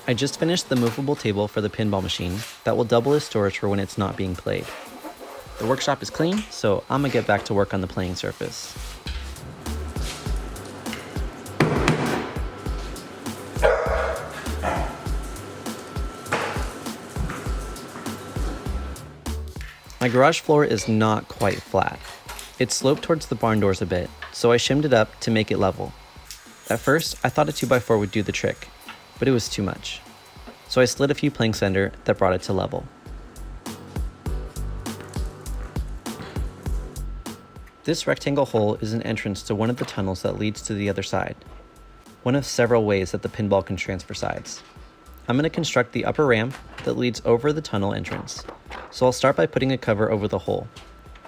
I just finished the movable table for the pinball machine that will double as storage for when it's not being played. The workshop is clean, so I'm gonna get back to work on the playing surface. My garage floor is not quite flat. It's sloped towards the barn doors a bit, so I shimmed it up to make it level. At first, I thought a 2x4 would do the trick, but it was too much. So I slid a few planks under that brought it to level. This rectangle hole is an entrance to one of the tunnels that leads to the other side, one of several ways that the pinball can transfer sides. I'm going to construct the upper ramp that leads over the tunnel entrance, so I'll start by putting a cover over the hole.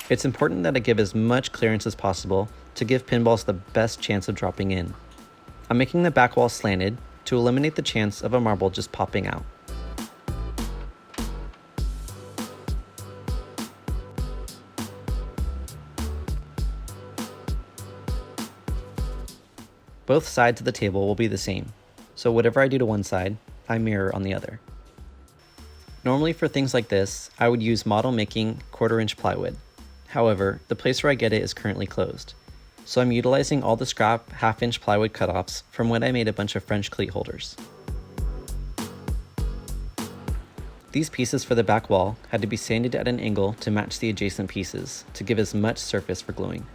It's important that I give as much clearance as possible to give pinballs the best chance of dropping in. I'm making the back wall slanted to eliminate the chance of a marble just popping out. Both sides of the table will be the same, so whatever I do to one side, I mirror on the other. Normally for things like this, I would use model making 1/4-inch plywood. However, the place where I get it is currently closed, so I'm utilizing all the scrap 1/2-inch plywood cutoffs from when I made a bunch of French cleat holders. These pieces for the back wall had to be sanded at an angle to match the adjacent pieces to give as much surface for gluing.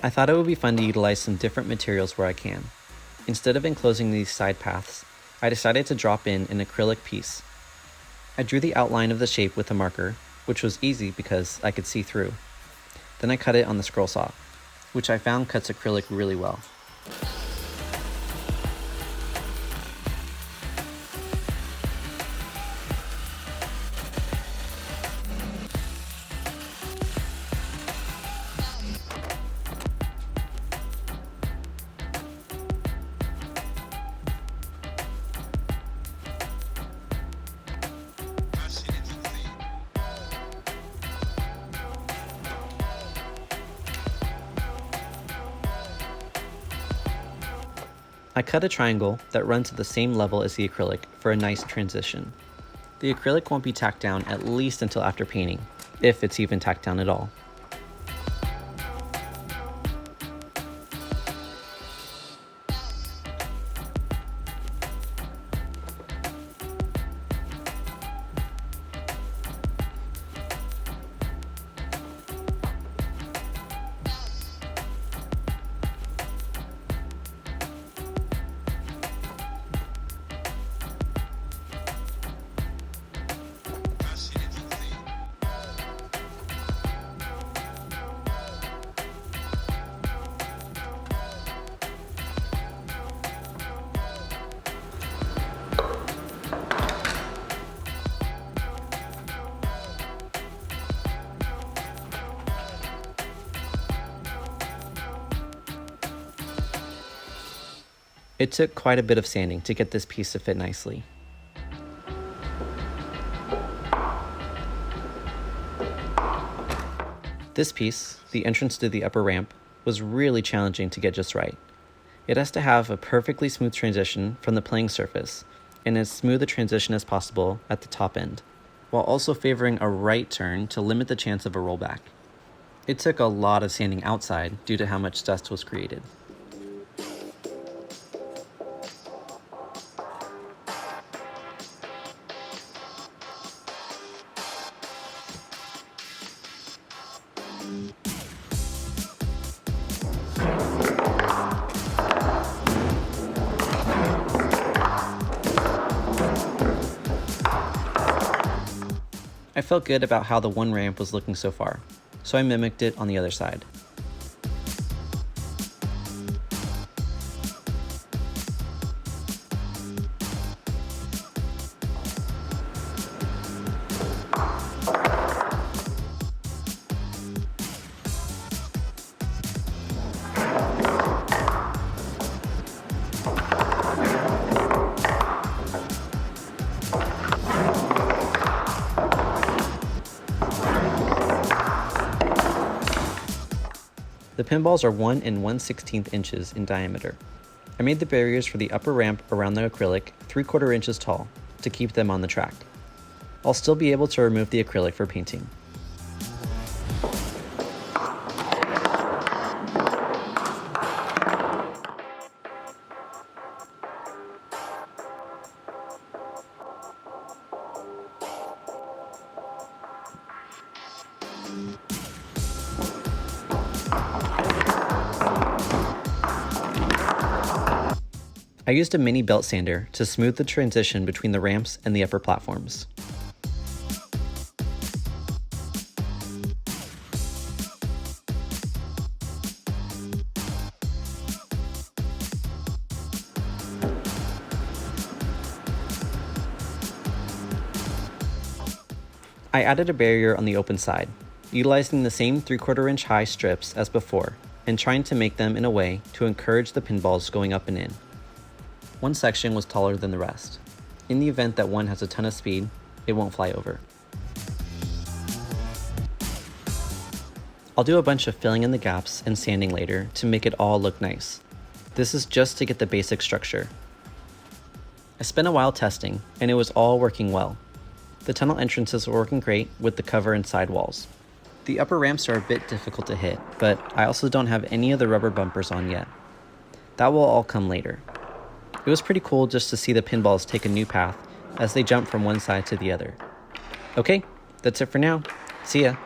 I thought it would be fun to utilize some different materials where I can. Instead of enclosing these side paths, I decided to drop in an acrylic piece. I drew the outline of the shape with a marker, which was easy because I could see through. Then I cut it on the scroll saw, which I found cuts acrylic really well. I cut a triangle that runs at the same level as the acrylic for a nice transition. The acrylic won't be tacked down at least until after painting, if it's even tacked down at all. It took quite a bit of sanding to get this piece to fit nicely. This piece, the entrance to the upper ramp, was really challenging to get just right. It has to have a perfectly smooth transition from the playing surface, and as smooth a transition as possible at the top end, while also favoring a right turn to limit the chance of a rollback. It took a lot of sanding outside due to how much dust was created. I felt good about how the one ramp was looking so far, so I mimicked it on the other side. pinballs are 1 1/16 inches in diameter. I made the barriers for the upper ramp around the acrylic 3/4 inches tall to keep them on the track. I'll still be able to remove the acrylic for painting. I used a mini belt sander to smooth the transition between the ramps and the upper platforms. I added a barrier on the open side, utilizing the same 3/4 inch high strips as before, and trying to make them in a way to encourage the pinballs going up and in. One section was taller than the rest. In the event that one has a ton of speed, it won't fly over. I'll do a bunch of filling in the gaps and sanding later to make it all look nice. This is just to get the basic structure. I spent a while testing, and it was all working well. The tunnel entrances were working great with the cover and side walls. The upper ramps are a bit difficult to hit, but I also don't have any of the rubber bumpers on yet. That will all come later. It was pretty cool just to see the pinballs take a new path as they jump from one side to the other. Okay, that's it for now. See ya.